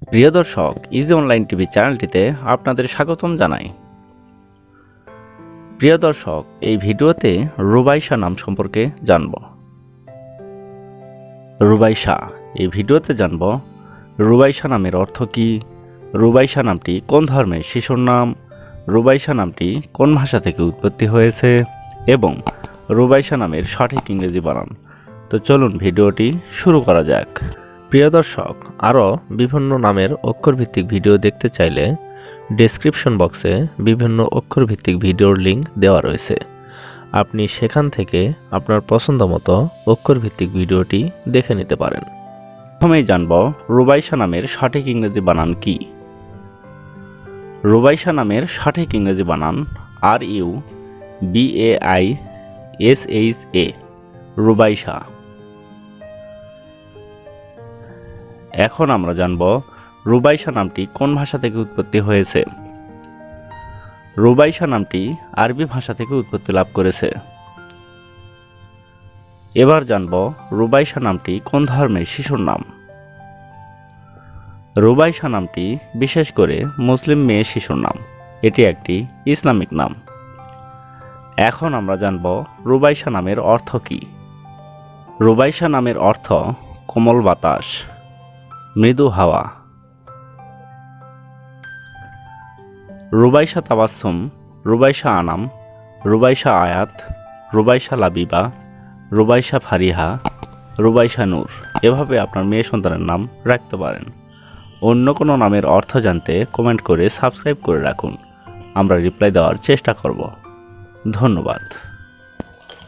প্রিয় দর্শক, easy online TV চ্যানেলটিতে আপনাদের স্বাগতম জানাই। প্রিয় দর্শক, এই ভিডিওতে রুবাইশা নাম সম্পর্কে জানব। রুবাইশা, এই ভিডিওতে জানব রুবাইশা নামের অর্থ কী, রুবাইশা নামটি কোন ধর্মের শিশুর নাম, রুবাইশা নামটি কোন ভাষা থেকে উৎপত্তি হয়েছে এবং রুবাইশা নামের সঠিক ইংরেজি বানান। তো চলুন ভিডিওটি শুরু করা যাক। প্রিয় দর্শক, আরও বিভিন্ন নামের অক্ষরভিত্তিক ভিডিও দেখতে চাইলে ডেসক্রিপশন বক্সে বিভিন্ন অক্ষরভিত্তিক ভিডিওর লিঙ্ক দেওয়া রয়েছে। আপনি সেখান থেকে আপনার পছন্দ মতো অক্ষরভিত্তিক ভিডিওটি দেখে নিতে পারেন। প্রথমেই জানব রুবাইশা নামের সঠিক ইংরেজি বানান কি। রুবাইশা নামের সঠিক ইংরেজি বানান RUBAISHA, রুবাইশা। এখন আমরা জানব রুবাইশা নামটি কোন ভাষা থেকে উৎপত্তি হয়েছে। রুবাইশা নামটি আরবি ভাষা থেকে উৎপত্তি লাভ করেছে। এবার জানব রুবাইশা নামটি কোন ধর্মের শিশুর নাম। রুবাইশা নামটি বিশেষ করে মুসলিম মেয়ে শিশুর নাম, এটি একটি ইসলামিক নাম। এখন আমরা জানব রুবাইশা নামের অর্থ কী। রুবাইশা নামের অর্থ কোমল বাতাস, মৃদু হাওয়া। রুবাইশা তাবাসসুম, রুবাইশা আনাম, রুবাইশা আয়াত, রুবাইশা লাবিবা, রুবাইশা ফারিহা, রুবাইশা নূর, এভাবে আপনার মেয়ে সন্তানের নাম রাখতে পারেন। অন্য কোনো নামের অর্থ জানতে কমেন্ট করে সাবস্ক্রাইব করে রাখুন, আমরা রিপ্লাই দেওয়ার চেষ্টা করব। ধন্যবাদ।